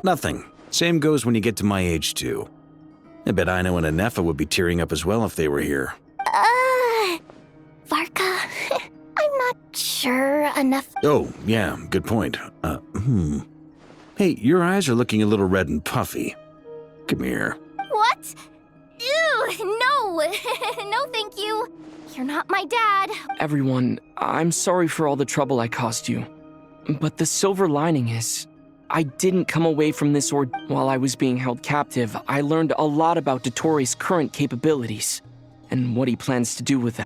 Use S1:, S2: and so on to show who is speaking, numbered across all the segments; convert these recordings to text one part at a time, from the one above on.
S1: Nothing. Same goes when you get to my age, too. I bet Ino and Anefa would be tearing up as well if they were here.
S2: Varka, I'm not sure enough.
S1: Oh, yeah, good point. Hey, your eyes are looking a little red and puffy. Come here.
S2: What? Ew, no. No, thank you. You're not my dad.
S3: Everyone, I'm sorry for all the trouble I caused you. But the silver lining is, I didn't come away from this while I was being held captive. I learned a lot about Dottoro's current capabilities, and what he plans to do with them.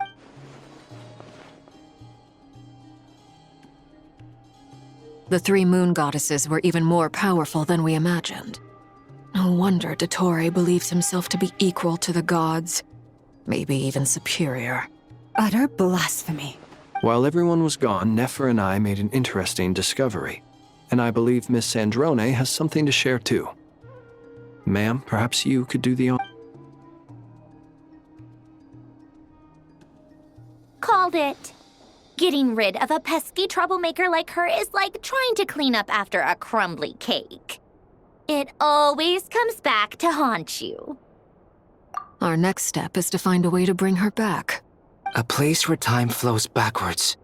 S4: The three moon goddesses were even more powerful than we imagined. No wonder Dottore believes himself to be equal to the gods, maybe even superior.
S5: Utter blasphemy.
S6: While everyone was gone, Nefer and I made an interesting discovery, and I believe Miss Sandrone has something to share too. Ma'am, perhaps you could do the honor.
S2: Called it. Getting rid of a pesky troublemaker like her is like trying to clean up after a crumbly cake. It always comes back to haunt you.
S4: Our next step is to find a way to bring her back.
S7: A place where time flows backwards,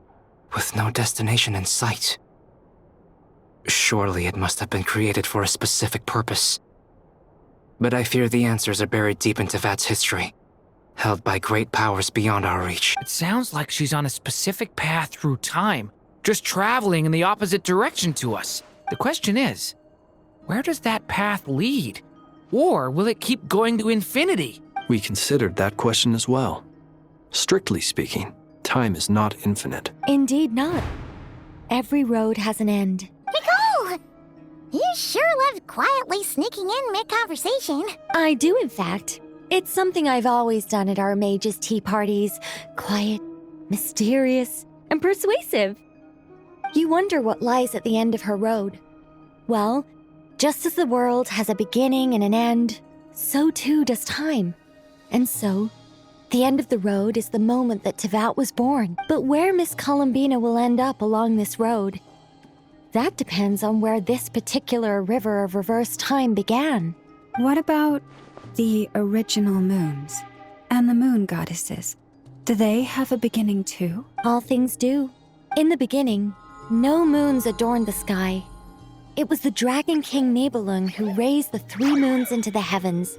S7: with no destination in sight. Surely it must have been created for a specific purpose. But I fear the answers are buried deep in Tevat's history, held by great powers beyond our reach.
S8: It sounds like she's on a specific path through time, just traveling in the opposite direction to us. The question is, where does that path lead? Or will it keep going to infinity?
S6: We considered that question as well. Strictly speaking, time is not infinite.
S9: Indeed not. Every road has an end.
S2: Nicole! You sure loved quietly sneaking in mid-conversation.
S9: I do, in fact. It's something I've always done at our mages' tea parties. Quiet, mysterious, and persuasive. You wonder what lies at the end of her road. Well, just as the world has a beginning and an end, so too does time. And so, the end of the road is the moment that Tevat was born. But where Miss Columbina will end up along this road, that depends on where this particular river of reverse time began.
S5: What about the original moons and the moon goddesses? Do they have a beginning too?
S9: All things do. In the beginning, no moons adorned the sky. It was the Dragon King Nibelung who raised the three moons into the heavens,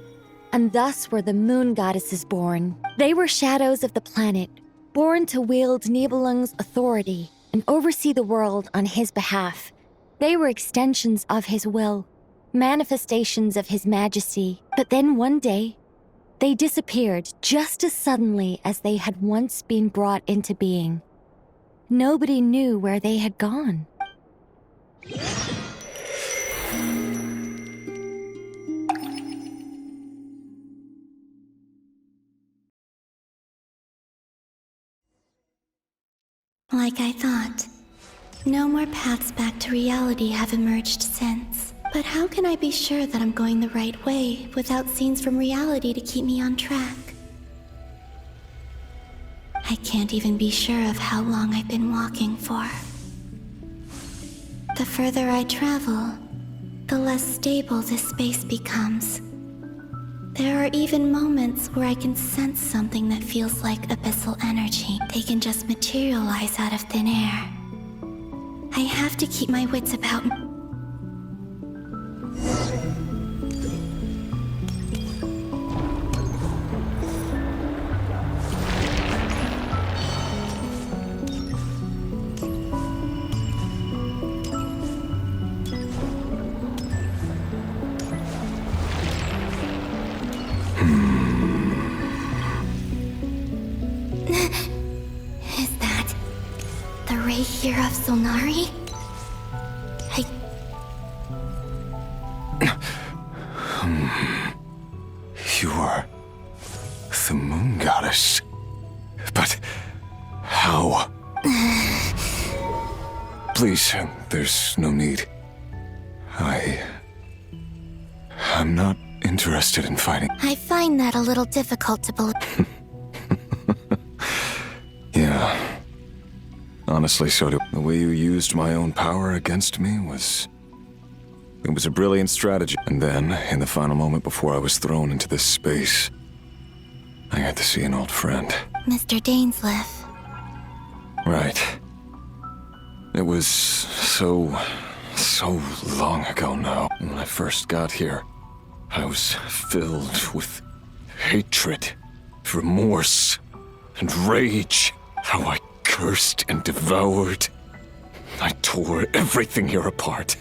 S9: and thus were the moon goddesses born. They were shadows of the planet, born to wield Nibelung's authority and oversee the world on his behalf. They were extensions of his will, manifestations of his majesty. But then one day, they disappeared just as suddenly as they had once been brought into being. Nobody knew where they had gone.
S10: Like I thought. No more paths back to reality have emerged since. But how can I be sure that I'm going the right way without scenes from reality to keep me on track? I can't even be sure of how long I've been walking for. The further I travel, the less stable this space becomes. There are even moments where I can sense something that feels like abyssal energy. They can just materialize out of thin air. I have to keep my wits about me. Is that the ray here of Solnari?
S11: You are the moon goddess. But how? Please, there's no need. I'm not interested in fighting.
S10: I find that a little difficult to believe.
S11: Yeah. Honestly, so do. The way you used my own power against me was It was a brilliant strategy. And then, in the final moment before I was thrown into this space, I got to see an old friend.
S10: Mr. Dainsleif.
S11: Right. It was so long ago now. When I first got here, I was filled with hatred, remorse, and rage. How I cursed and devoured. I tore everything here apart.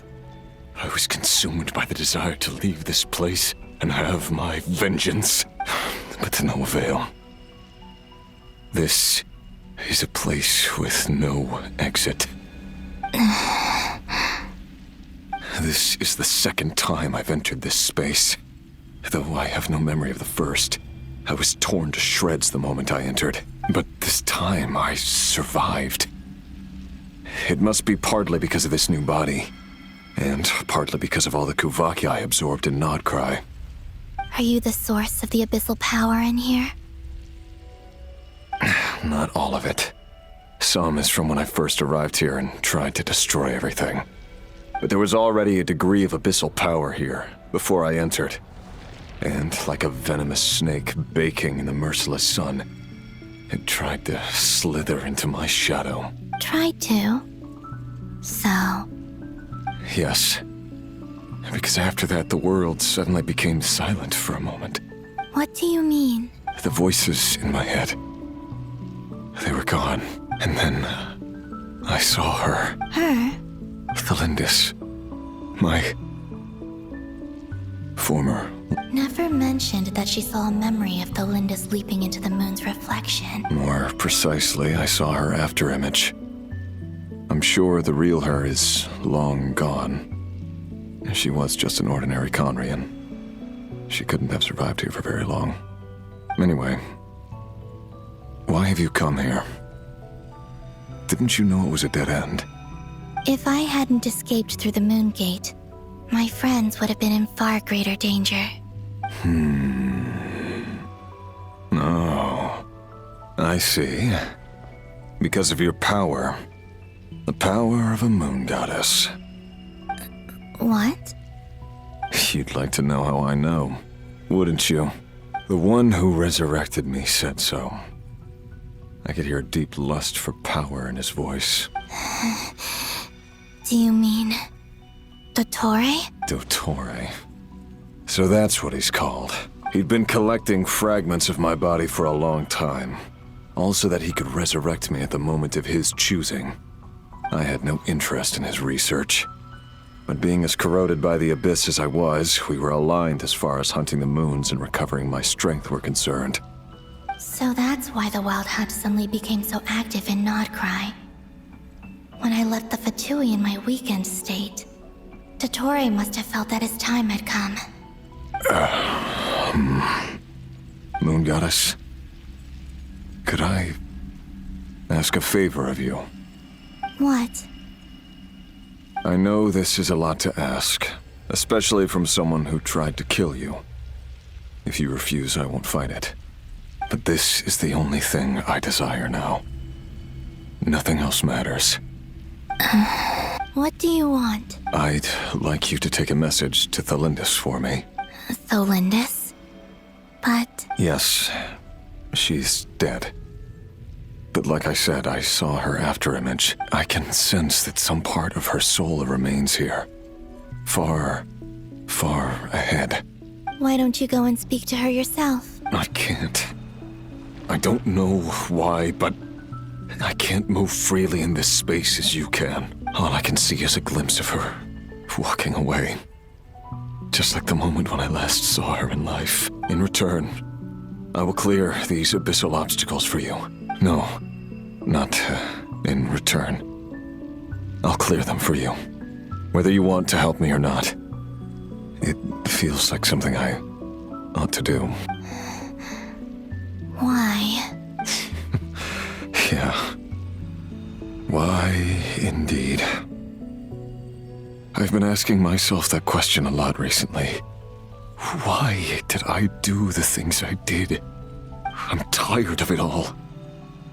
S11: I was consumed by the desire to leave this place and have my vengeance, but to no avail. This is a place with no exit. This is the second time I've entered this space. Though I have no memory of the first, I was torn to shreds the moment I entered. But this time I survived. It must be partly because of this new body, and partly because of all the Kuvaki I absorbed in Nodcry.
S10: Are you the source of the abyssal power in here?
S11: Not all of it. Some is from when I first arrived here and tried to destroy everything. But there was already a degree of abyssal power here before I entered. And like a venomous snake baking in the merciless sun, it tried to slither into my shadow.
S10: Tried to? So?
S11: Yes. Because after that, the world suddenly became silent for a moment.
S10: What do you mean?
S11: The voices in my head, they were gone. And then I saw her.
S10: Her?
S11: Thalindis. My former.
S10: Never mentioned that she saw a memory of Thalindis leaping into the moon's reflection.
S11: More precisely, I saw her after image. I'm sure the real her is long gone. She was just an ordinary Conrian. She couldn't have survived here for very long. Anyway, why have you come here? Didn't you know it was a dead end?
S10: If I hadn't escaped through the moon gate, my friends would have been in far greater danger.
S11: Oh, I see. Because of your power. The power of a moon goddess.
S10: What?
S11: You'd like to know how I know, wouldn't you? The one who resurrected me said so. I could hear a deep lust for power in his voice.
S10: Do you mean... Dottore?
S11: Dottore. So that's what he's called. He'd been collecting fragments of my body for a long time. All so that he could resurrect me at the moment of his choosing. I had no interest in his research. But being as corroded by the abyss as I was, we were aligned as far as hunting the moons and recovering my strength were concerned.
S10: So that's why the Wild Hunt suddenly became so active in Nodcry. When I left the Fatui in my weakened state, Dottore must have felt that his time had come.
S11: Moon Goddess, could I ask a favor of you?
S10: What?
S11: I know this is a lot to ask, especially from someone who tried to kill you. If you refuse, I won't fight it. But this is the only thing I desire now. Nothing else matters.
S10: What do you want?
S11: I'd like you to take a message to Thalindis for me.
S10: Thalindis? But...
S11: Yes, she's dead. But like I said, I saw her after image. I can sense that some part of her soul remains here. Far, far ahead.
S10: Why don't you go and speak to her yourself?
S11: I can't. I don't know why, but I can't move freely in this space as you can. All I can see is a glimpse of her, walking away. Just like the moment when I last saw her in life. In return, I will clear these abyssal obstacles for you. No, not in return. I'll clear them for you. Whether you want to help me or not. It feels like something I ought to do.
S10: Why?
S11: Yeah. Why, indeed. I've been asking myself that question a lot recently. Why did I do the things I did? I'm tired of it all.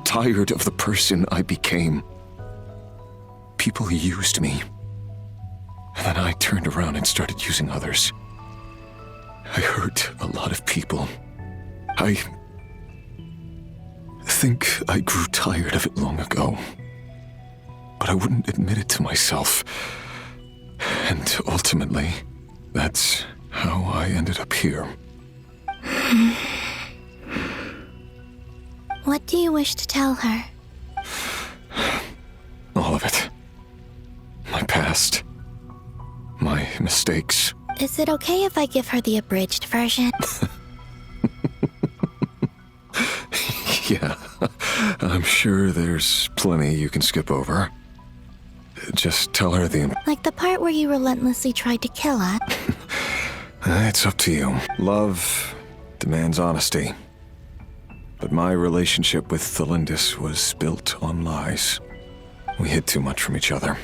S11: Tired of the person I became. People used me. And then I turned around and started using others. I hurt a lot of people. I think I grew tired of it long ago. But I wouldn't admit it to myself. And ultimately, that's how I ended up here.
S10: What do you wish to tell her?
S11: All of it. My past. My mistakes.
S10: Is it okay if I give her the abridged version?
S11: Yeah, I'm sure there's plenty you can skip over. Just tell her
S10: Like the part where you relentlessly tried to kill us?
S11: It's up to you. Love demands honesty. But my relationship with Thelindis was built on lies. We hid too much from each other.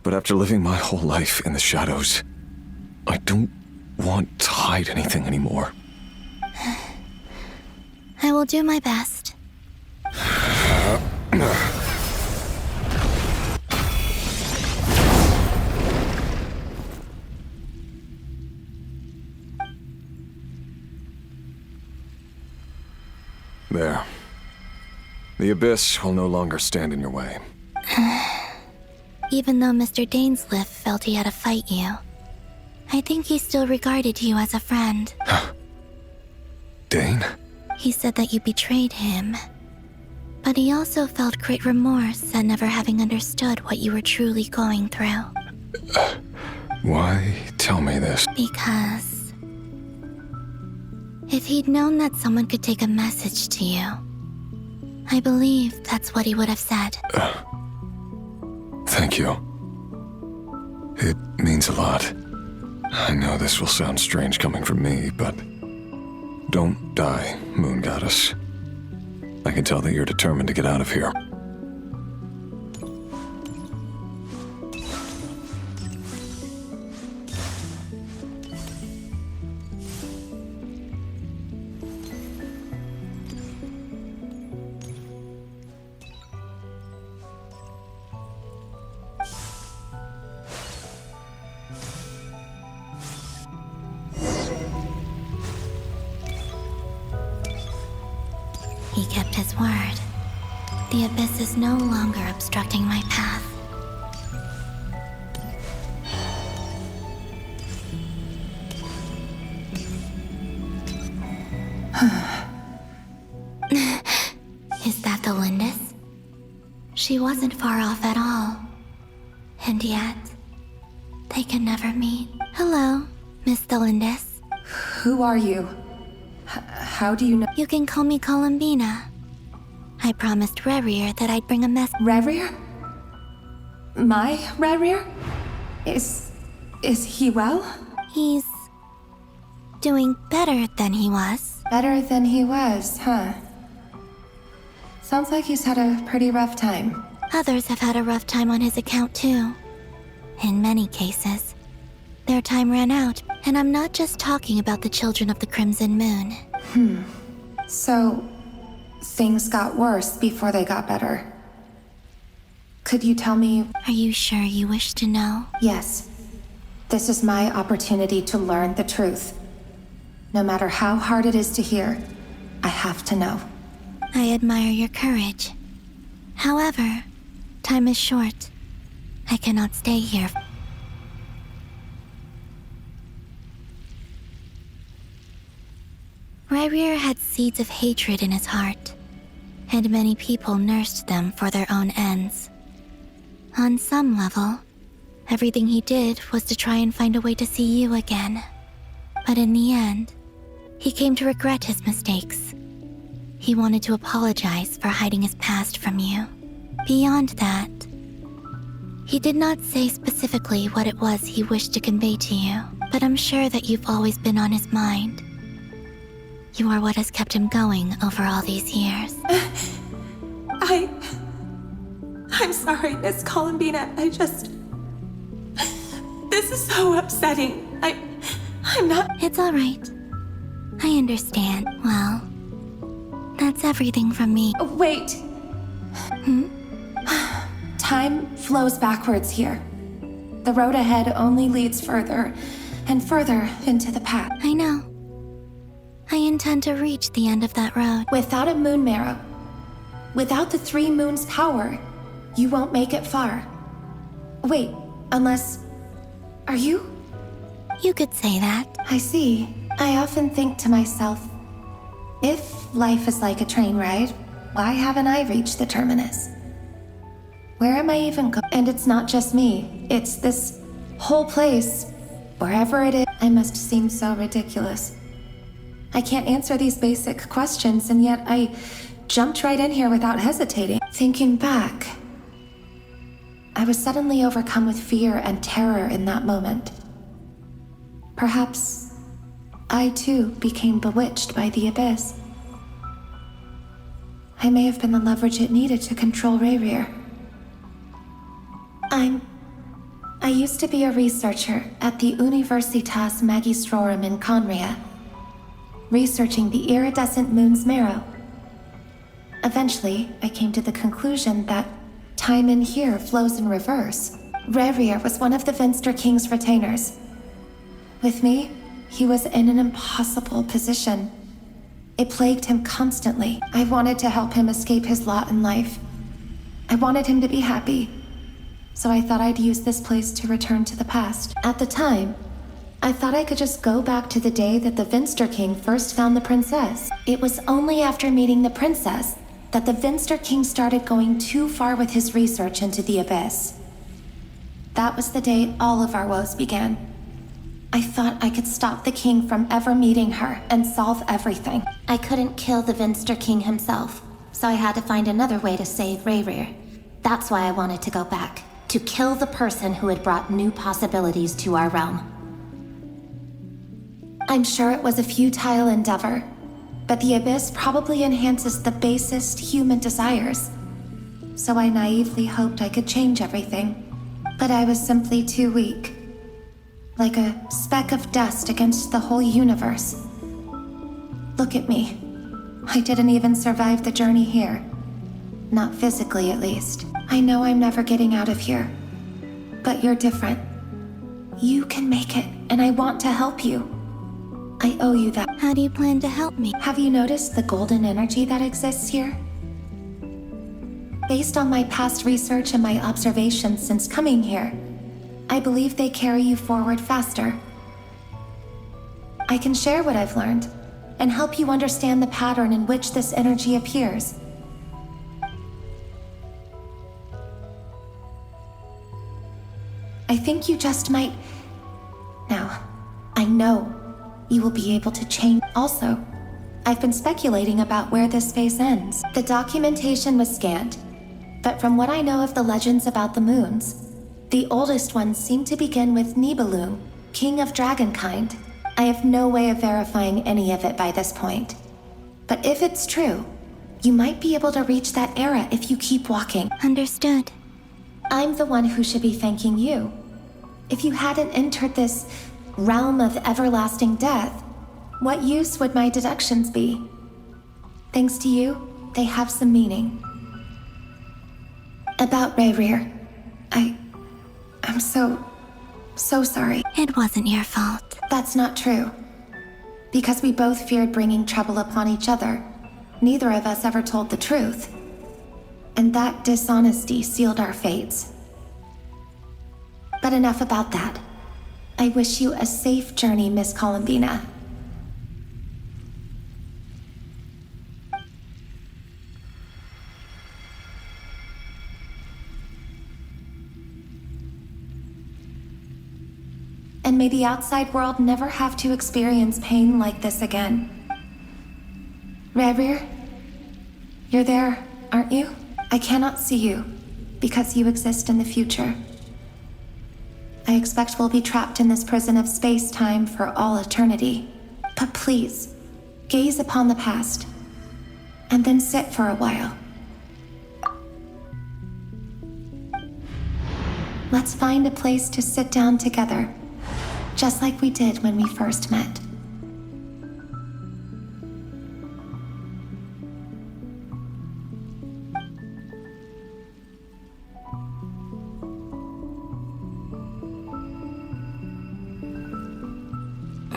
S11: But after living my whole life in the shadows, I don't want to hide anything anymore.
S10: I will do my best.
S11: There. The Abyss will no longer stand in your way.
S10: Even though Mr. Dainsleif felt he had to fight you, I think he still regarded you as a friend.
S11: Dane?
S10: He said that you betrayed him. But he also felt great remorse at never having understood what you were truly going through.
S11: Why tell me this?
S10: Because if he'd known that someone could take a message to you, I believe that's what he would have said.
S11: Thank you. It means a lot. I know this will sound strange coming from me, but don't die, Moon Goddess. I can tell that you're determined to get out of here.
S10: He kept his word. The Abyss is no longer obstructing my path. Is that the Lindis? She wasn't far off at all. And yet, they can never meet. Hello, Miss Thelindis.
S12: Who are you? How do you know?
S10: You can call me Columbina. I promised Rerir that I'd bring a mess.
S12: Rerir? My Rerir? Is he well?
S10: He's doing better than he was.
S12: Better than he was, huh? Sounds like he's had a pretty rough time.
S10: Others have had a rough time on his account too. In many cases, their time ran out, and I'm not just talking about the children of the Crimson Moon.
S12: So, things got worse before they got better. Could you tell me?
S10: Are you sure you wish to know?
S12: Yes. This is my opportunity to learn the truth. No matter how hard it is to hear, I have to know.
S10: I admire your courage. However, time is short. I cannot stay here. Rerir had seeds of hatred in his heart, and many people nursed them for their own ends. On some level, everything he did was to try and find a way to see you again. But in the end, he came to regret his mistakes. He wanted to apologize for hiding his past from you. Beyond that, he did not say specifically what it was he wished to convey to you, but I'm sure that you've always been on his mind. You are what has kept him going over all these years.
S12: I'm sorry, Miss Columbina. This is so upsetting. I'm not...
S10: It's all right. I understand. Well, that's everything from me.
S12: Wait. Time flows backwards here. The road ahead only leads further and further into the path.
S10: I know. I intend to reach the end of that road.
S12: Without a moon marrow, without the 3 moons' power, you won't make it far. Wait, unless... Are you?
S10: You could say that.
S12: I see. I often think to myself, if life is like a train ride, why haven't I reached the terminus? Where am I even going? And it's not just me. It's this whole place. Wherever it is, I must seem so ridiculous. I can't answer these basic questions, and yet I jumped right in here without hesitating. Thinking back, I was suddenly overcome with fear and terror in that moment. Perhaps I too became bewitched by the abyss. I may have been the leverage it needed to control Rayrir. I used to be a researcher at the Universitas Magistrorum in Conria, researching the iridescent moon's marrow. Eventually, I came to the conclusion that time in here flows in reverse. Rayrir was one of the Venster King's retainers. With me, he was in an impossible position. It plagued him constantly. I wanted to help him escape his lot in life. I wanted him to be happy. So I thought I'd use this place to return to the past. At the time, I thought I could just go back to the day that the Venster King first found the princess. It was only after meeting the princess that the Venster King started going too far with his research into the abyss. That was the day all of our woes began. I thought I could stop the king from ever meeting her and solve everything.
S10: I couldn't kill the Venster King himself, so I had to find another way to save Rayrir. That's why I wanted to go back, to kill the person who had brought new possibilities to our realm.
S12: I'm sure it was a futile endeavor, but the abyss probably enhances the basest human desires. So I naively hoped I could change everything. But I was simply too weak. Like a speck of dust against the whole universe. Look at me. I didn't even survive the journey here. Not physically, at least. I know I'm never getting out of here. But you're different. You can make it, and I want to help you. I owe you that.
S10: How do you plan to help me?
S12: Have you noticed the golden energy that exists here? Based on my past research and my observations since coming here, I believe they carry you forward faster. I can share what I've learned and help you understand the pattern in which this energy appears. I think you just might... Now, I know you will be able to change. Also, I've been speculating about where this phase ends. The documentation was scanned, but from what I know of the legends about the moons, the oldest ones seem to begin with Nibelung, king of dragonkind. I have no way of verifying any of it by this point. But if it's true, you might be able to reach that era if you keep walking.
S10: Understood.
S12: I'm the one who should be thanking you. If you hadn't entered this realm of everlasting death, what use would my deductions be? Thanks to you, they have some meaning. About Rayrir, I'm so sorry.
S10: It wasn't your fault.
S12: That's not true. Because we both feared bringing trouble upon each other, neither of us ever told the truth. And that dishonesty sealed our fates. But enough about that. I wish you a safe journey, Miss Columbina. And may the outside world never have to experience pain like this again. Rayrir, you're there, aren't you? I cannot see you, because you exist in the future. I expect we'll be trapped in this prison of space-time for all eternity. But please, gaze upon the past, and then sit for a while. Let's find a place to sit down together, just like we did when we first met.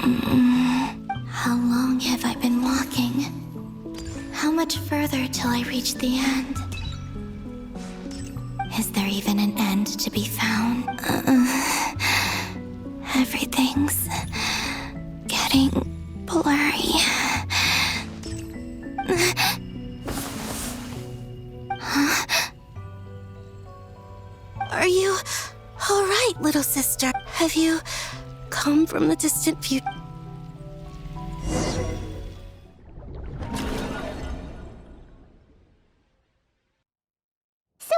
S10: How long have I been walking? How much further till I reach the end? Is there even an end to be found? Everything's getting blurry. Huh? Are you all right, little sister? Have you come from the distant future?
S2: So,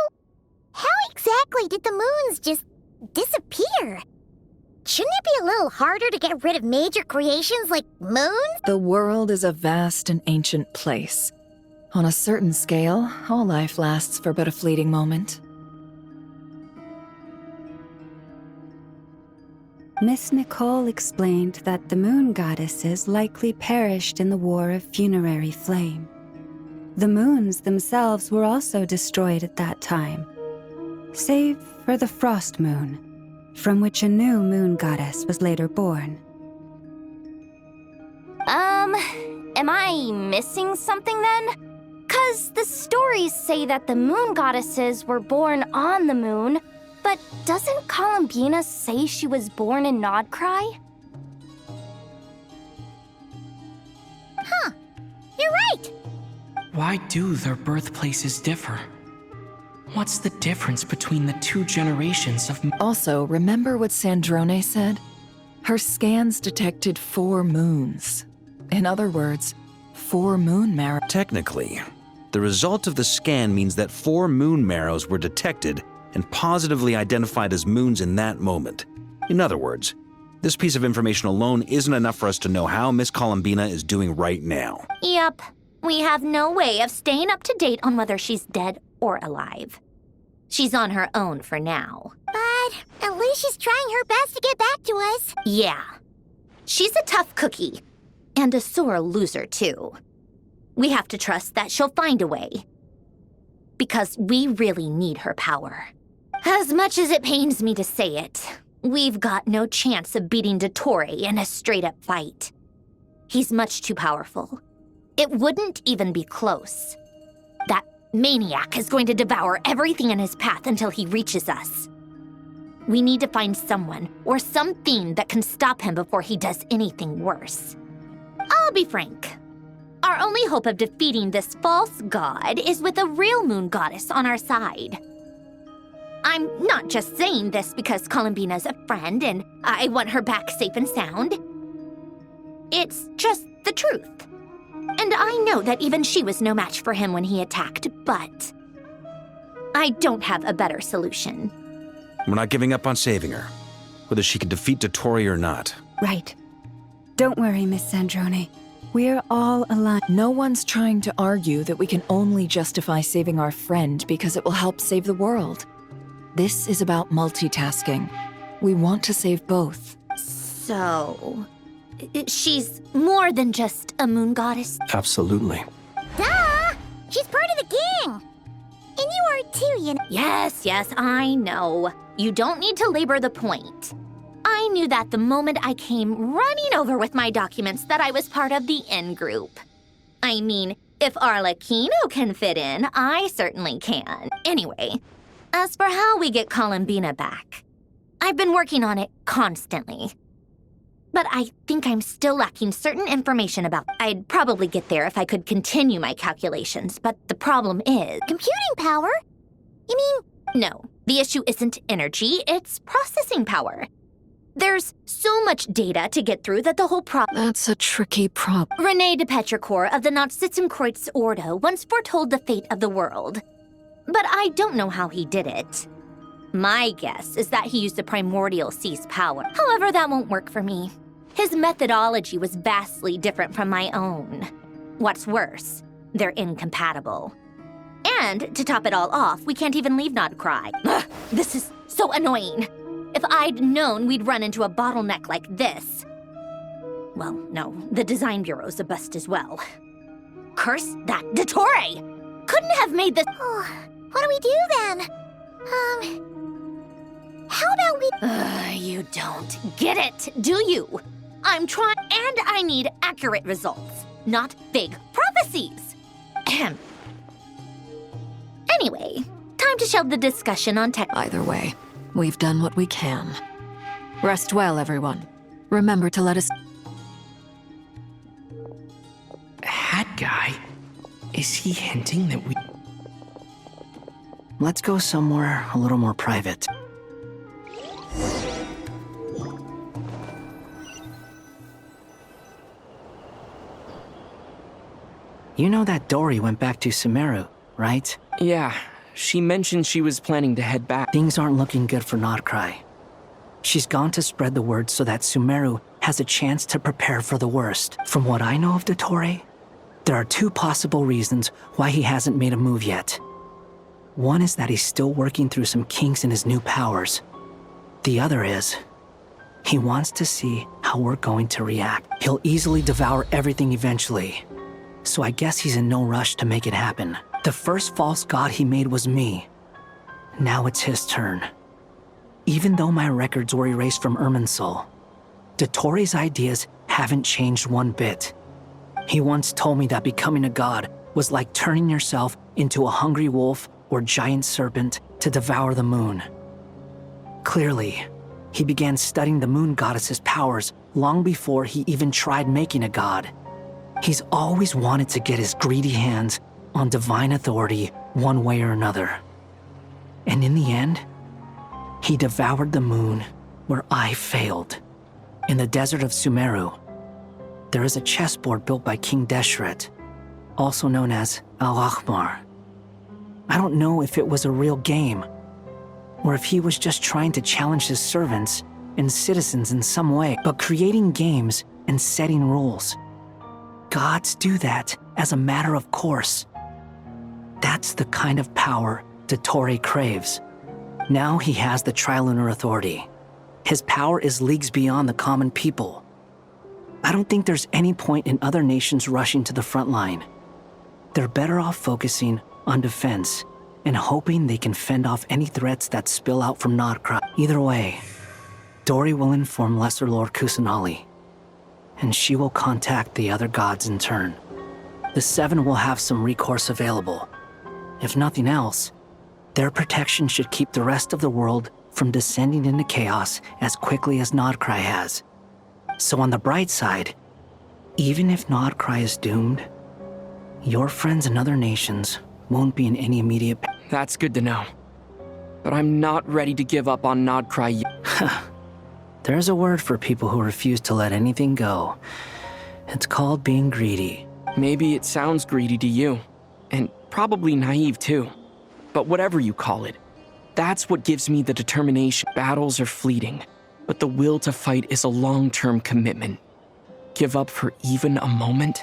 S2: how exactly did the moons just disappear? Shouldn't it be a little harder to get rid of major creations like moons?
S4: The world is a vast and ancient place. On a certain scale, all life lasts for but a fleeting moment.
S5: Miss Nicole explained that the moon goddesses likely perished in the War of Funerary Flame. The moons themselves were also destroyed at that time, save for the Frost Moon, from which a new moon goddess was later born.
S2: Am I missing something then? 'Cause the stories say that the moon goddesses were born on the moon, but doesn't Columbina say she was born in Nodcry? Huh, you're right!
S3: Why do their birthplaces differ? What's the difference between the two generations of...
S4: Also, remember what Sandrone said? Her scans detected 4 moons. In other words, 4 moon marrows.
S1: Technically, the result of the scan means that 4 moon marrows were detected and positively identified as moons in that moment. In other words, this piece of information alone isn't enough for us to know how Miss Columbina is doing right now.
S2: Yep, we have no way of staying up to date on whether she's dead or alive. She's on her own for now. But at least she's trying her best to get back to us. Yeah. She's a tough cookie. And a sore loser, too. We have to trust that she'll find a way. Because we really need her power. As much as it pains me to say it, we've got no chance of beating Dottore in a straight-up fight. He's much too powerful. It wouldn't even be close. That maniac is going to devour everything in his path until he reaches us. We need to find someone or something that can stop him before he does anything worse. I'll be frank. Our only hope of defeating this false god is with a real moon goddess on our side. I'm not just saying this because Columbina's a friend and I want her back safe and sound. It's just the truth. And I know that even she was no match for him when he attacked, but I don't have a better solution.
S1: We're not giving up on saving her, whether she can defeat Dottore or not.
S5: Right. Don't worry, Miss Sandrone. We're all aligned.
S4: No one's trying to argue that we can only justify saving our friend because it will help save the world. This is about multitasking. We want to save both.
S2: So, she's more than just a moon goddess?
S6: Absolutely.
S2: Duh! She's part of the gang! And you are too, you know. Yes, I know. You don't need to labor the point. I knew that the moment I came running over with my documents that I was part of the in-group. I mean, if Arlecchino can fit in, I certainly can. Anyway, as for how we get Columbina back, I've been working on it constantly. But I think I'm still lacking certain information about... I'd probably get there if I could continue my calculations, but the problem is... Computing power? You mean... No, the issue isn't energy, it's processing power. There's so much data to get through that the whole
S4: That's a tricky problem.
S2: René de Petrichor of the Nazissenkreuz Ordo once foretold the fate of the world. But I don't know how he did it. My guess is that he used the primordial sea's power. However, that won't work for me. His methodology was vastly different from my own. What's worse, they're incompatible. And to top it all off, we can't even leave Nodcry. Ugh, this is so annoying. If I'd known we'd run into a bottleneck like this... Well, no, the design bureau's a bust as well. Curse that Dottore! Couldn't have made this... Oh, what do we do then? How about we... you don't get it, do you? I'm trying, and I need accurate results, not vague prophecies. Ahem. Anyway, time to shelve the discussion on tech.
S4: Either way, we've done what we can. Rest well, everyone. Remember to let us...
S3: Hat guy? Is he hinting that we...
S13: Let's go somewhere a little more private. You know that Dory went back to Sumeru, right?
S3: Yeah, she mentioned she was planning to head back.
S13: Things aren't looking good for Nodcry. She's gone to spread the word so that Sumeru has a chance to prepare for the worst. From what I know of Dottore, there are two possible reasons why he hasn't made a move yet. One is that he's still working through some kinks in his new powers. The other is, he wants to see how we're going to react. He'll easily devour everything eventually, so I guess he's in no rush to make it happen. The first false god he made was me. Now it's his turn. Even though my records were erased from Irminsul, Dottore's ideas haven't changed one bit. He once told me that becoming a god was like turning yourself into a hungry wolf or giant serpent to devour the moon. Clearly, he began studying the moon goddess's powers long before he even tried making a god. He's always wanted to get his greedy hands on divine authority one way or another. And in the end, he devoured the moon where I failed. In the desert of Sumeru, there is a chessboard built by King Deshret, also known as Al-Ahmar. I don't know if it was a real game, or if he was just trying to challenge his servants and citizens in some way, but creating games and setting rules. Gods do that as a matter of course. That's the kind of power Dottore craves. Now he has the Trilunar Authority. His power is leagues beyond the common people. I don't think there's any point in other nations rushing to the front line. They're better off focusing on defense and hoping they can fend off any threats that spill out from Nodcry. Either way, Dory will inform Lesser Lord Kusanali, and she will contact the other gods in turn. The Seven will have some recourse available. If nothing else, their protection should keep the rest of the world from descending into chaos as quickly as Nodcry has. So on the bright side, even if Nodcry is doomed, your friends in other nations won't be in any immediate...
S3: That's good to know. But I'm not ready to give up on Nodcry yet.
S13: There's a word for people who refuse to let anything go. It's called being greedy.
S3: Maybe it sounds greedy to you, and probably naive too. But whatever you call it, that's what gives me the determination. Battles are fleeting, but the will to fight is a long-term commitment. Give up for even a moment,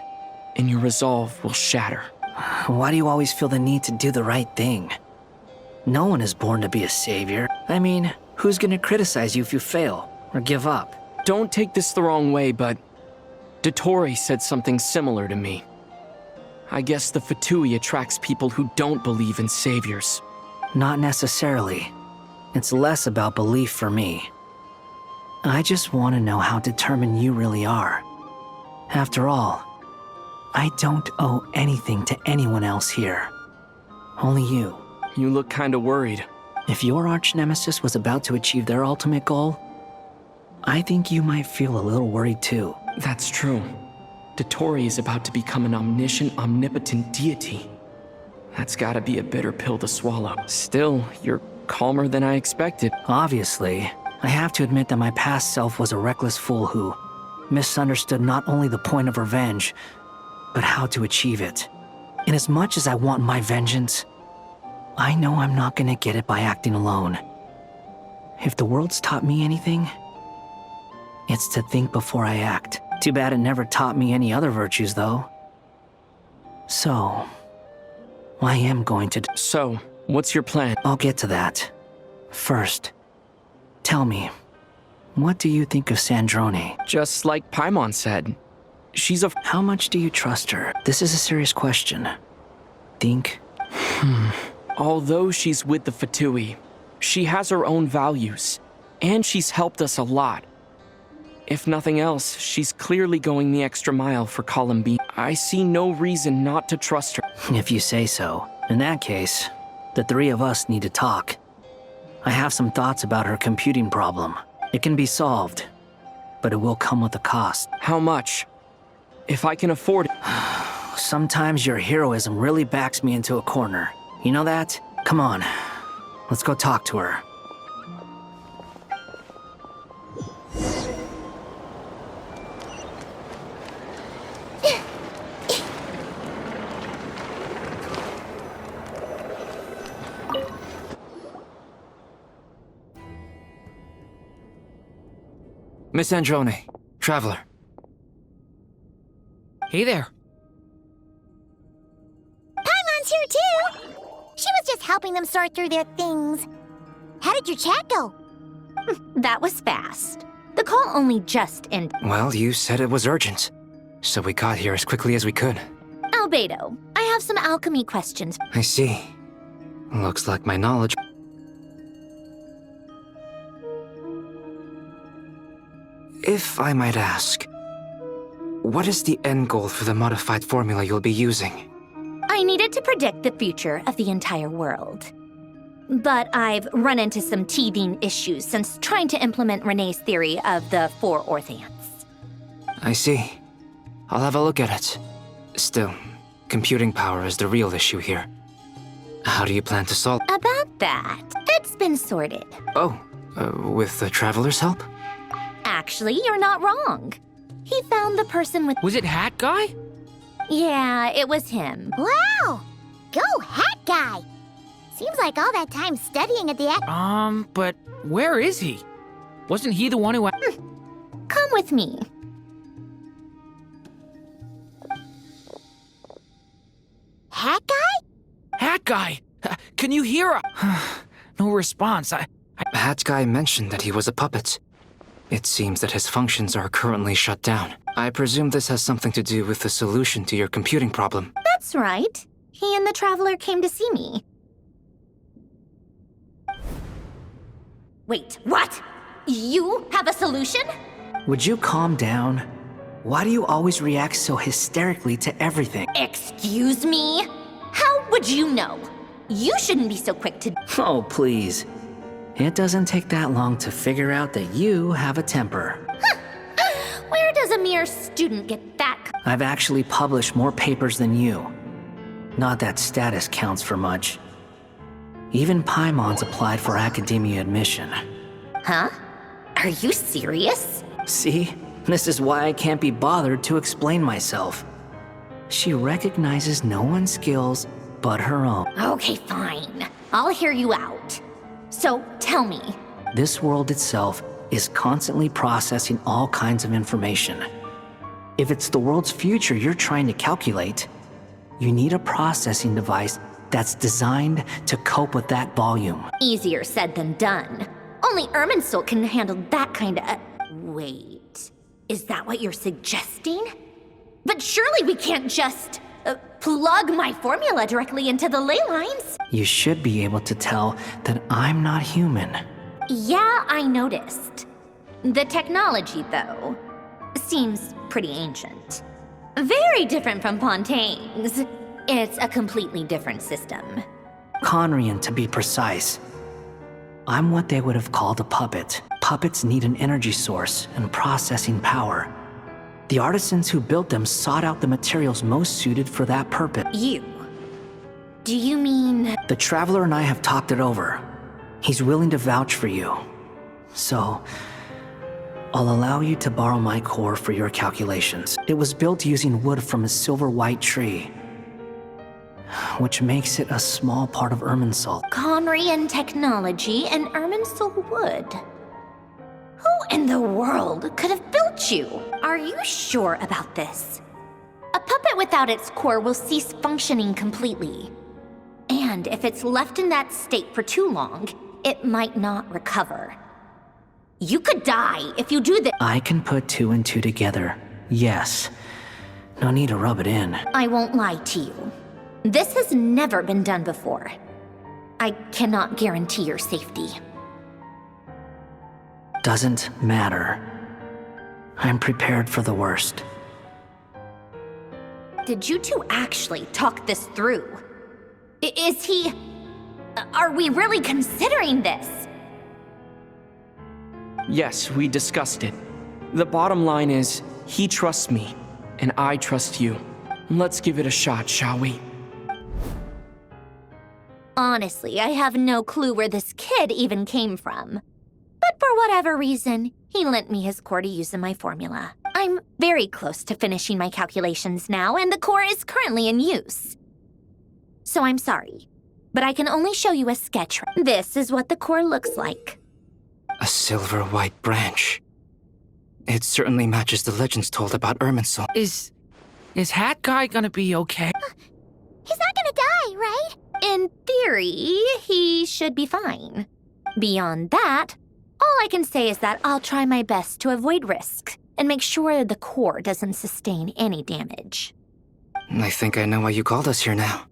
S3: and your resolve will shatter.
S13: Why do you always feel the need to do the right thing? No one is born to be a savior. I mean, who's gonna criticize you if you fail or give up?
S3: Don't take this the wrong way, but Dottore said something similar to me. I guess the Fatui attracts people who don't believe in saviors.
S13: Not necessarily. It's less about belief for me. I just want to know how determined you really are. After all, I don't owe anything to anyone else here. Only you.
S3: You look kinda worried.
S13: If your arch-nemesis was about to achieve their ultimate goal, I think you might feel a little worried too.
S3: That's true. Dottore is about to become an omniscient, omnipotent deity. That's gotta be a bitter pill to swallow. Still, you're calmer than I expected.
S13: Obviously, I have to admit that my past self was a reckless fool who misunderstood not only the point of revenge, but how to achieve it. And as much as I want my vengeance, I know I'm not gonna get it by acting alone. If the world's taught me anything, it's to think before I act. Too bad it never taught me any other virtues, though. So, I am going to...
S3: So, what's your plan?
S13: I'll get to that. First, tell me, what do you think of Sandrone?
S3: Just like Paimon said, she's a...
S13: How much do you trust her? This is a serious question. Think?
S3: Although she's with the Fatui, she has her own values, and she's helped us a lot. If nothing else, she's clearly going the extra mile for Column B. I see no reason not to trust her.
S13: If you say so. In that case, the three of us need to talk. I have some thoughts about her computing problem. It can be solved, but it will come with a cost.
S3: How much? If I can afford it.
S13: Sometimes your heroism really backs me into a corner. You know that? Come on, let's go talk to her.
S7: Miss Androne, Traveler.
S8: Hey there.
S2: Paimon's here too! She was just helping them sort through their things. How did your chat go? That was fast. The call only just ended.
S7: Well, you said it was urgent, so we got here as quickly as we could.
S2: Albedo, I have some alchemy questions.
S7: I see. Looks like my knowledge... If I might ask, what is the end goal for the modified formula you'll be using?
S2: I needed to predict the future of the entire world. But I've run into some teething issues since trying to implement Renee's theory of the 4 Orthants.
S7: I see. I'll have a look at it. Still, computing power is the real issue here. How do you plan to solve...
S2: About that, that's been sorted.
S7: Oh, with the Traveler's help?
S2: Actually, you're not wrong. He found the person with...
S8: Was it Hat Guy?
S2: Yeah, it was him.
S14: Wow! Go Hat Guy! Seems like all that time studying at the...
S8: But where is he? Wasn't he the one who...
S2: Come with me.
S14: Hat Guy?
S8: Hat Guy! Can you hear her? No response.
S7: Hat Guy mentioned that he was a puppet. It seems that his functions are currently shut down. I presume this has something to do with the solution to your computing problem.
S2: That's right. He and the Traveler came to see me. Wait, what? You have a solution?
S13: Would you calm down? Why do you always react so hysterically to everything?
S2: Excuse me? How would you know? You shouldn't be so quick to...
S13: Oh, please. It doesn't take that long to figure out that you have a temper.
S2: Where does a mere student get that?
S13: I've actually published more papers than you. Not that status counts for much. Even Paimon's applied for academia admission.
S2: Huh? Are you serious?
S13: See? This is why I can't be bothered to explain myself. She recognizes no one's skills but her own.
S2: Okay, fine. I'll hear you out. So, tell me.
S13: This world itself is constantly processing all kinds of information. If it's the world's future you're trying to calculate, you need a processing device that's designed to cope with that volume.
S2: Easier said than done. Only Irminsul can handle that kind of... Wait, is that what you're suggesting? But surely we can't just... plug my formula directly into the ley lines.
S13: You should be able to tell that I'm not human.
S2: Yeah, I noticed. The technology, though, seems pretty ancient. Very different from Pontaine's. It's a completely different system.
S13: Conrian, to be precise. I'm what they would have called a puppet. Puppets need an energy source and processing power. The artisans who built them sought out the materials most suited for that purpose.
S2: You? Do you mean...
S13: The Traveler and I have talked it over. He's willing to vouch for you. So, I'll allow you to borrow my core for your calculations. It was built using wood from a silver white tree, which makes it a small part of Irminsul.
S2: Conrian technology and Irminsul wood. Who in the world could have built you? Are you sure about this? A puppet without its core will cease functioning completely. And if it's left in that state for too long, it might not recover. You could die if you do this.
S13: I can put 2 and 2 together, yes. No need to rub it in.
S2: I won't lie to you. This has never been done before. I cannot guarantee your safety.
S13: Doesn't matter. I'm prepared for the worst.
S2: Did you two actually talk this through? Is he... Are we really considering this?
S3: Yes, we discussed it. The bottom line is, he trusts me, and I trust you. Let's give it a shot, shall we?
S2: Honestly, I have no clue where this kid even came from. But for whatever reason, he lent me his core to use in my formula. I'm very close to finishing my calculations now, and the core is currently in use. So I'm sorry, but I can only show you a sketch. This is what the core looks like.
S7: A silver white branch. It certainly matches the legends told about Irminsul.
S8: Is Hat Guy gonna be okay?
S14: He's not gonna die, right?
S2: In theory, he should be fine. Beyond that, all I can say is that I'll try my best to avoid risk and make sure the core doesn't sustain any damage.
S7: I think I know why you called us here now.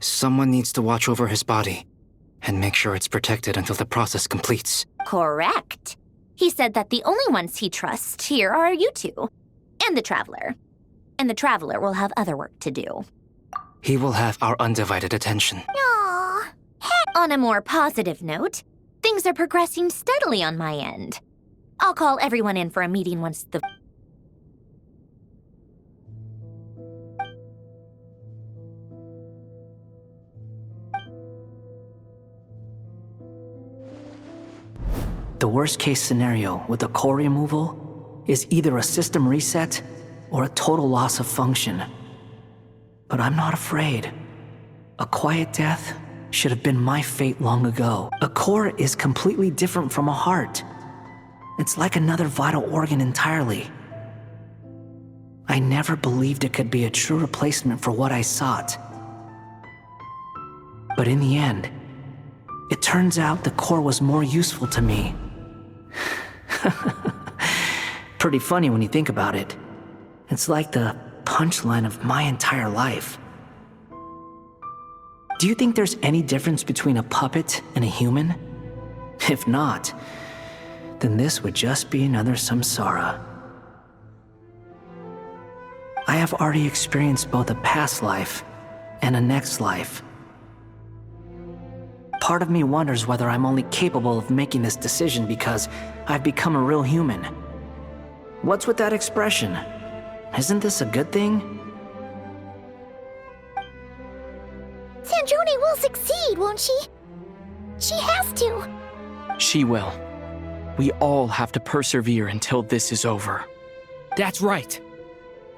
S7: Someone needs to watch over his body and make sure it's protected until the process completes.
S2: Correct. He said that the only ones he trusts here are you two, and the Traveler. And the Traveler will have other work to do.
S7: He will have our undivided attention.
S14: Aww.
S2: On a more positive note, things are progressing steadily on my end. I'll call everyone in for a meeting once the...
S13: The worst case scenario with the core removal is either a system reset or a total loss of function. But I'm not afraid. A quiet death should have been my fate long ago. A core is completely different from a heart. It's like another vital organ entirely. I never believed it could be a true replacement for what I sought. But in the end, it turns out the core was more useful to me. Pretty funny when you think about it. It's like the punchline of my entire life. Do you think there's any difference between a puppet and a human? If not, then this would just be another samsara. I have already experienced both a past life and a next life. Part of me wonders whether I'm only capable of making this decision because I've become a real human. What's with that expression? Isn't this a good thing?
S14: Sandrone will succeed, won't she? She has to.
S3: She will. We all have to persevere until this is over.
S8: That's right.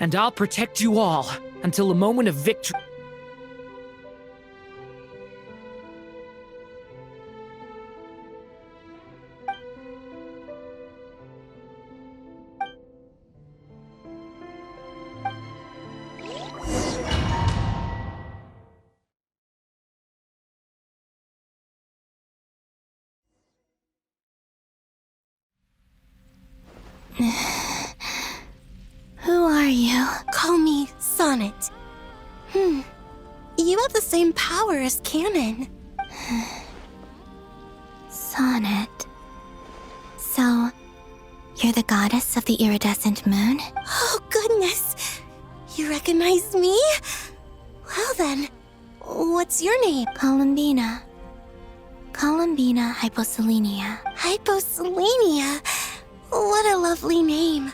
S8: And I'll protect you all until the moment of victory.
S10: Who are you? Call me Sonnet. You have the same power as Canon. Sonnet. So, you're the goddess of the iridescent moon? Oh, goodness! You recognize me? Well then, what's your name? Columbina. Columbina Hyposelenia. Hyposelenia? What a lovely name.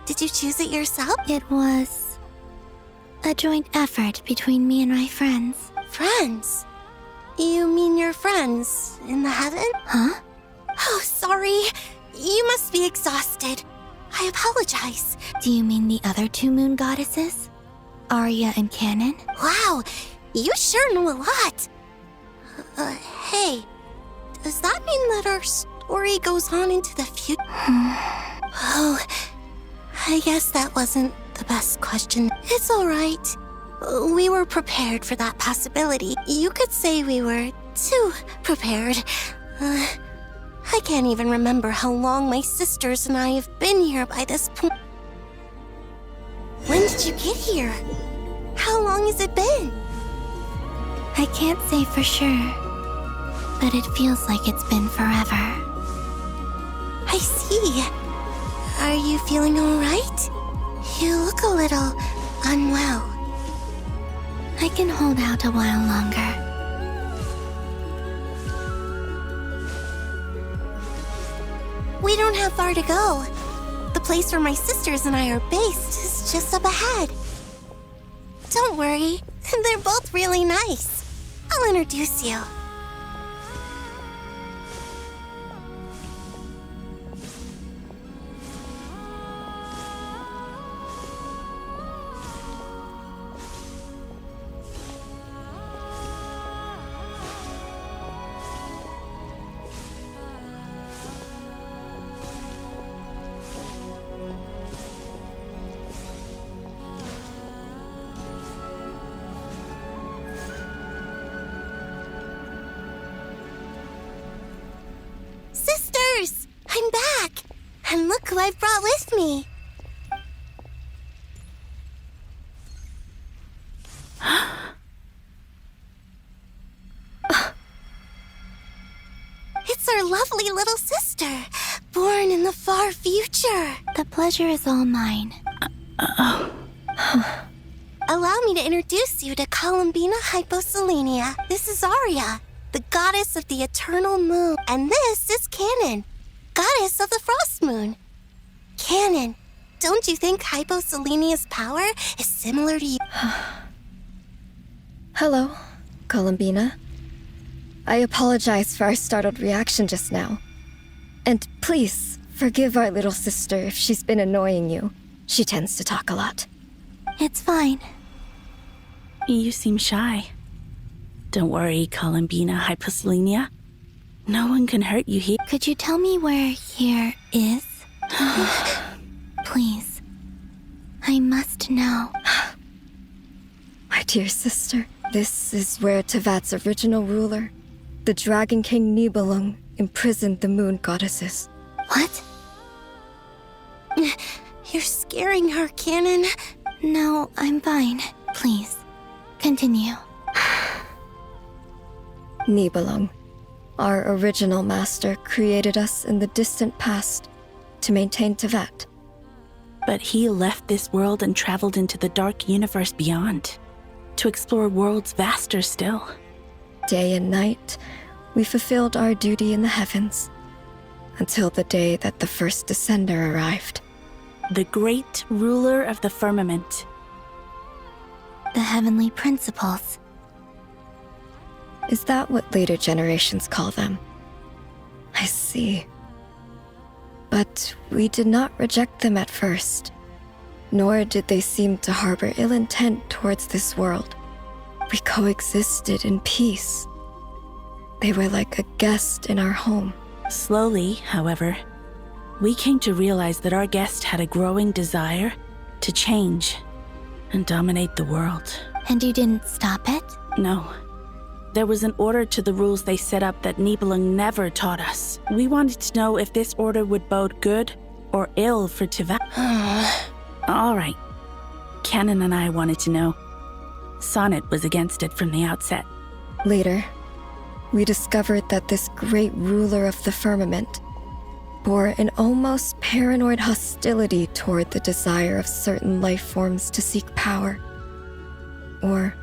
S10: Did you choose it yourself? It was a joint effort between me and my friends. Friends? You mean your friends in the heaven? Huh? Oh, sorry. You must be exhausted. I apologize. Do you mean the other two moon goddesses? Arya and Canon? Wow, you sure know a lot. Hey, does that mean that our story goes on into the future? Oh, I guess that wasn't the best question. It's all right. We were prepared for that possibility. You could say we were too prepared. I can't even remember how long my sisters and I have been here by this point. When did you get here? How long has it been? I can't say for sure, but it feels like it's been forever. I see. Are you feeling alright? You look a little unwell. I can hold out a while longer. We don't have far to go. The place where my sisters and I are based is just up ahead. Don't worry, they're both really nice. I'll introduce you. Sisters! I'm back! And look who I've brought with me! It's our lovely little sister, born in the far future. The pleasure is all mine. Allow me to introduce you to Columbina Hyposelenia. This is Arya, the goddess of the eternal moon. And this is Canon, goddess of the frost moon. Canon, don't you think Hyposelenia's power is similar to you?
S9: Hello, Columbina. I apologize for our startled reaction just now. And please, forgive our little sister if she's been annoying you. She tends to talk a lot.
S10: It's fine.
S15: You seem shy. Don't worry, Columbina Hyposelenia. No one can hurt you here.
S10: Could you tell me where here is? Please. I must know.
S9: My dear sister, this is where Tevat's original ruler, the Dragon King Nibelung, imprisoned the moon goddesses.
S10: What? You're scaring her, Canon. No, I'm fine. Please, continue.
S9: Nibelung, our original master, created us in the distant past to maintain Tevat.
S15: But he left this world and traveled into the dark universe beyond, to explore worlds vaster still.
S9: Day and night, we fulfilled our duty in the heavens, until the day that the first Descender arrived.
S15: The great ruler of the firmament.
S10: The heavenly principles.
S9: Is that what later generations call them? I see. But we did not reject them at first, nor did they seem to harbor ill intent towards this world. We coexisted in peace. They were like a guest in our home.
S15: Slowly, however, we came to realize that our guest had a growing desire to change and dominate the world.
S10: And you didn't stop it?
S15: No. There was an order to the rules they set up that Nibelung never taught us. We wanted to know if this order would bode good or ill for Tevat. All right. Canon and I wanted to know. Sonnet was against it from the outset.
S9: Later, we discovered that this great ruler of the firmament bore an almost paranoid hostility toward the desire of certain life forms to seek power. Or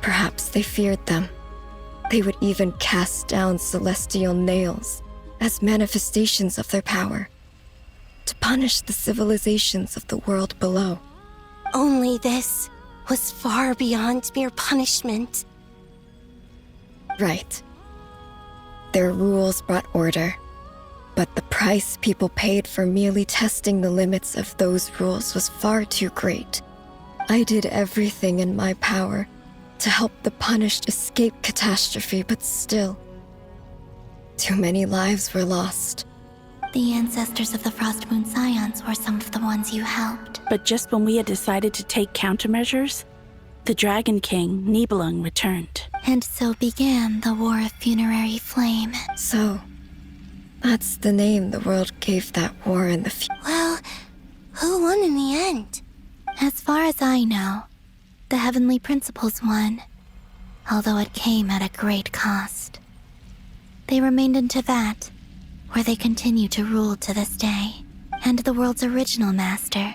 S9: perhaps they feared them. They would even cast down celestial nails as manifestations of their power, to punish the civilizations of the world below.
S10: Only this was far beyond mere punishment.
S9: Right. Their rules brought order, but the price people paid for merely testing the limits of those rules was far too great. I did everything in my power to help the punished escape catastrophe, but still, too many lives were lost.
S10: The ancestors of the Frost Moon Scions were some of the ones you helped.
S15: But just when we had decided to take countermeasures, the Dragon King, Nibelung, returned.
S10: And so began the War of Funerary Flame.
S9: So, that's the name the world gave that war in the
S10: Well, who won in the end? As far as I know, the Heavenly Principles won, although it came at a great cost. They remained in Tevat, where they continue to rule to this day. And the world's original master,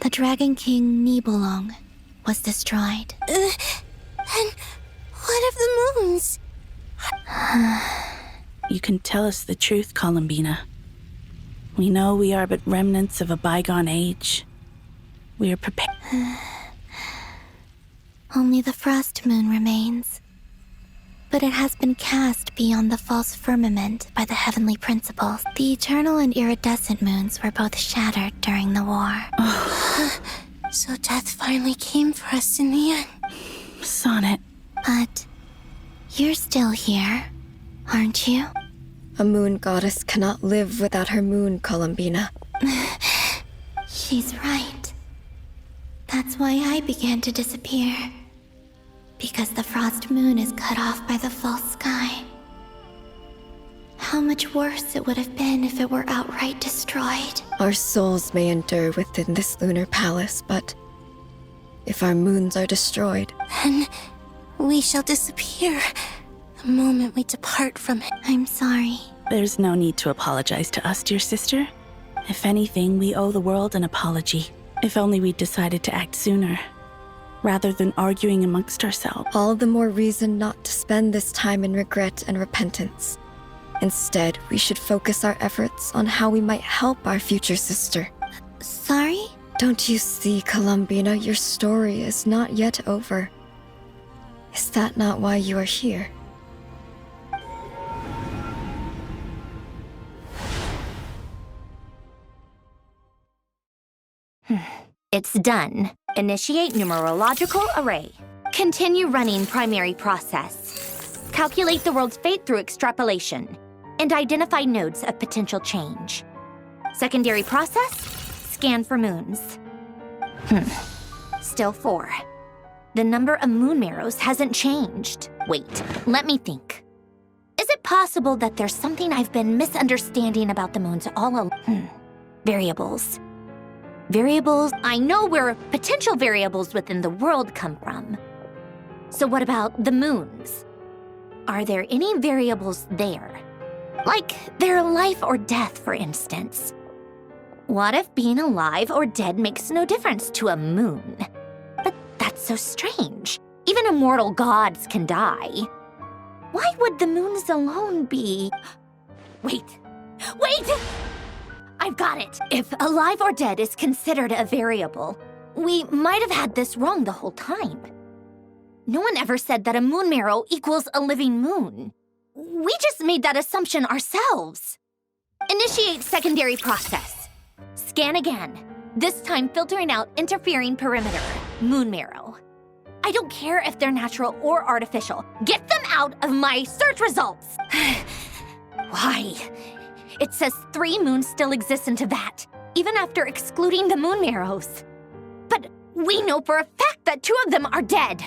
S10: the Dragon King Nibelung, was destroyed.
S14: And what of the moons?
S15: You can tell us the truth, Columbina. We know we are but remnants of a bygone age. We are prepared.
S10: Only the frost moon remains. But it has been cast beyond the false firmament by the heavenly principles. The eternal and iridescent moons were both shattered during the war.
S14: So death finally came for us in the end.
S15: Sonnet.
S10: But you're still here, aren't you?
S9: A moon goddess cannot live without her moon, Columbina.
S10: She's right. That's why I began to disappear. Because the frost moon is cut off by the false sky. How much worse it would have been if it were outright destroyed.
S9: Our souls may endure within this lunar palace, but if our moons are destroyed,
S14: Then we shall disappear the moment we depart from it.
S10: I'm sorry.
S15: There's no need to apologize to us, dear sister. If anything, we owe the world an apology. If only we'd decided to act sooner, rather than arguing amongst ourselves.
S9: all the more reason not to spend this time in regret and repentance. Instead, we should focus our efforts on how we might help our future sister.
S10: Sorry?
S9: Don't you see, Columbina, your story is not yet over. Is that not why you are here?
S2: It's done. Initiate numerological array. Continue running primary process. Calculate the world's fate through extrapolation. And identify nodes of potential change. Secondary process, scan for moons. Still 4. The number of moon marrows hasn't changed. Wait, let me think. Is it possible that there's something I've been misunderstanding about the moons all along? Variables. Variables, I know where potential variables within the world come from. So what about the moons? Are there any variables there? Like their life or death, for instance. What if being alive or dead makes no difference to a moon? But that's so strange. Even immortal gods can die. Why would the moons alone be... Wait! I've got it! If alive or dead is considered a variable, we might have had this wrong the whole time. No one ever said that a moon marrow equals a living moon. We just made that assumption ourselves. Initiate secondary process. Scan again, this time filtering out interfering perimeter, moon marrow. I don't care if they're natural or artificial. Get them out of my search results! Why? It says 3 moons still exist in Teyvat, even after excluding the moon marrows. But we know for a fact that 2 of them are dead.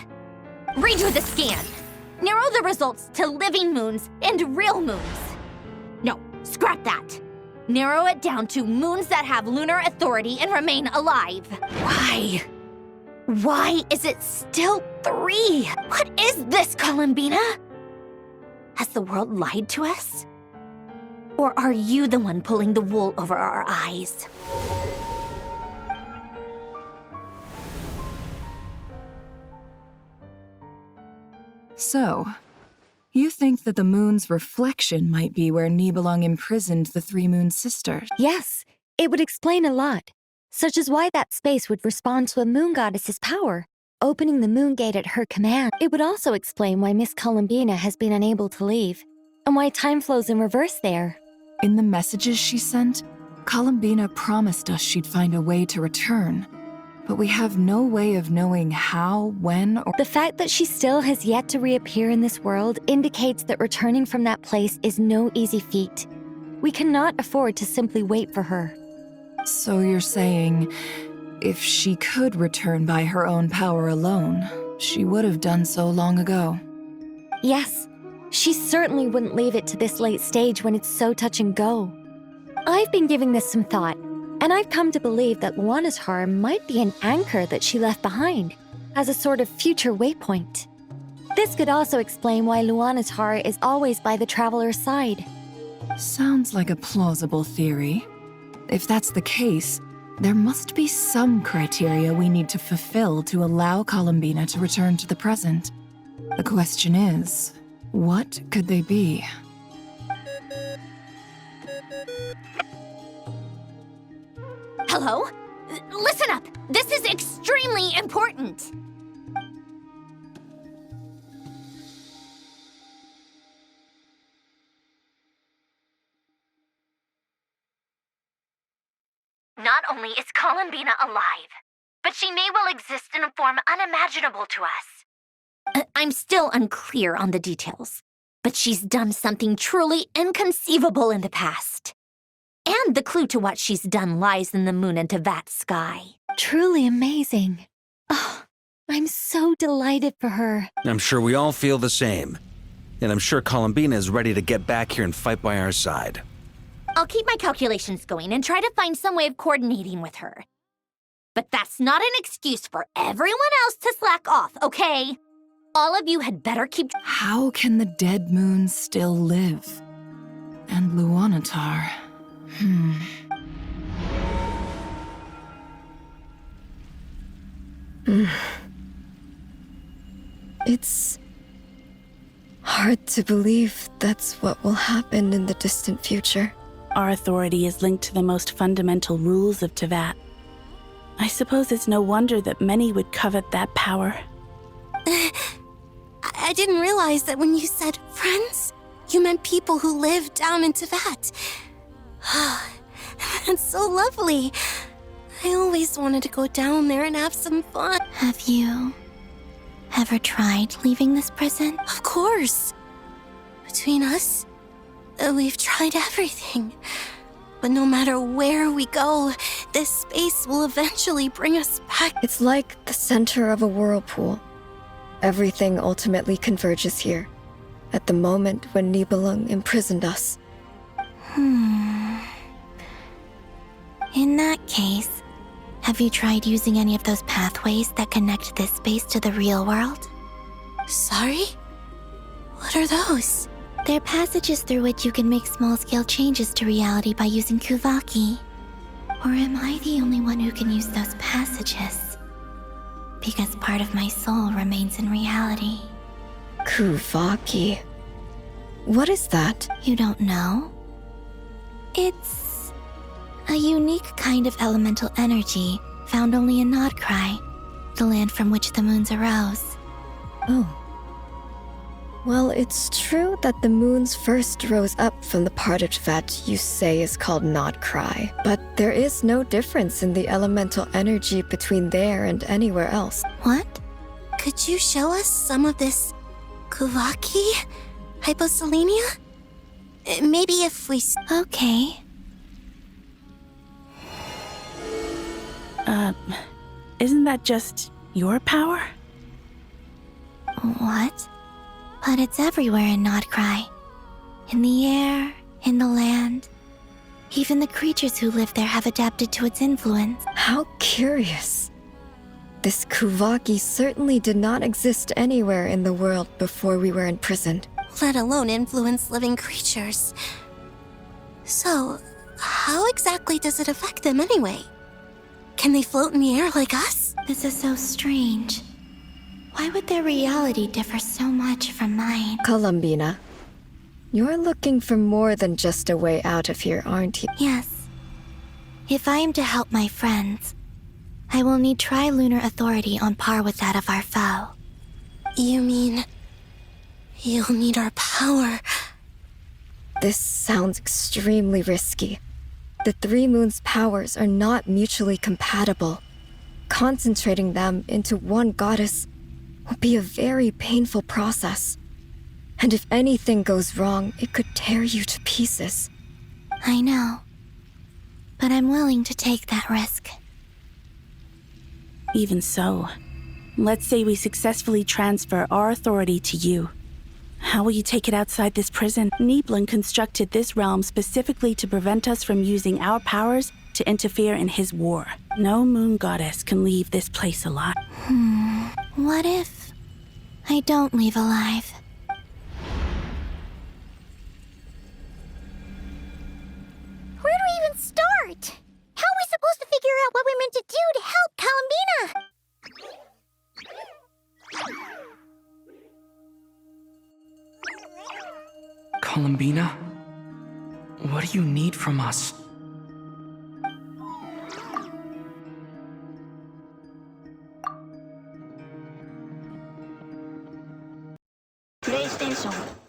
S2: Redo the scan. Narrow the results to living moons and real moons. No, scrap that. Narrow it down to moons that have lunar authority and remain alive. Why? Why is it still 3? What is this, Columbina? Has the world lied to us? Or are you the one pulling the wool over our eyes?
S16: So, you think that the moon's reflection might be where Nibelung imprisoned the 3 moon sisters?
S9: Yes, it would explain a lot, such as why that space would respond to a moon goddess's power, opening the moon gate at her command. It would also explain why Miss Columbina has been unable to leave, and why time flows in reverse there.
S16: In the messages she sent, Columbina promised us she'd find a way to return. But we have no way of knowing how, when, or...
S9: The fact that she still has yet to reappear in this world indicates that returning from that place is no easy feat. We cannot afford to simply wait for her.
S16: So you're saying, if she could return by her own power alone, she would have done so long ago?
S9: Yes, she certainly wouldn't leave it to this late stage when it's so touch and go. I've been giving this some thought, and I've come to believe that Luana's harm might be an anchor that she left behind, as a sort of future waypoint. This could also explain why Luana's heart is always by the traveler's side.
S16: Sounds like a plausible theory. If that's the case, there must be some criteria we need to fulfill to allow Columbina to return to the present. The question is, what could they be?
S2: Hello? Listen up! This is extremely important! Not only is Columbina alive, but she may well exist in a form unimaginable to us. I'm still unclear on the details, but she's done something truly inconceivable in the past. And the clue to what she's done lies in the moon and Tevat sky.
S9: Truly amazing. Oh, I'm so delighted for her.
S1: I'm sure we all feel the same. And I'm sure Columbina is ready to get back here and fight by our side.
S2: I'll keep my calculations going and try to find some way of coordinating with her. But that's not an excuse for everyone else to slack off, okay? All of you had better keep...
S16: How can the dead moon still live? And Luanatar...
S17: It's hard to believe that's what will happen in the distant future.
S15: Our authority is linked to the most fundamental rules of Tevat. I suppose it's no wonder that many would covet that power.
S18: I didn't realize that when you said friends, you meant people who live down in Tevat. That's so lovely. I always wanted to go down there and have some fun.
S10: Have you ever tried leaving this prison?
S18: Of course. Between us, we've tried everything. But no matter where we go, this space will eventually bring us back.
S17: It's like the center of a whirlpool. Everything ultimately converges here, at the moment when Nibelung imprisoned us.
S10: In that case, have you tried using any of those pathways that connect this space to the real world?
S18: Sorry? What are those?
S10: They're passages through which you can make small-scale changes to reality by using Kuvaki. Or am I the only one who can use those passages? Because part of my soul remains in reality.
S17: Kuvaki. What is that?
S10: You don't know? It's a unique kind of elemental energy found only in Nodcry, the land from which the moons arose.
S17: Oh. Well, it's true that the moons first rose up from the part of Tevat you say is called Nodcry, but there is no difference in the elemental energy between there and anywhere else.
S18: What? Could you show us some of this Kuvaki? Hyposelenia? Maybe if we...
S10: Okay.
S15: Isn't that just your power?
S10: What? But it's everywhere in Nodcry. In the air, in the land. Even the creatures who live there have adapted to its influence.
S17: How curious. This Kuvaki certainly did not exist anywhere in the world before we were imprisoned.
S18: Let alone influence living creatures. So, how exactly does it affect them anyway? Can they float in the air like us?
S10: This is so strange. Why would their reality differ so much from mine?
S17: Columbina, you're looking for more than just a way out of here, aren't you?
S10: Yes. If I am to help my friends, I will need tri-lunar authority on par with that of our foe.
S18: You mean... you'll need our power?
S17: This sounds extremely risky. The three moons' powers are not mutually compatible. Concentrating them into one goddess will be a very painful process. And if anything goes wrong, it could tear you to pieces.
S10: I know. But I'm willing to take that risk.
S15: Even so, let's say we successfully transfer our authority to you. How will you take it outside this prison? Nibelung constructed this realm specifically to prevent us from using our powers to interfere in his war. No moon goddess can leave this place alive.
S10: What if I don't leave alive?
S14: Where do we even start?
S3: Columbina? What do you need from us?
S19: PlayStation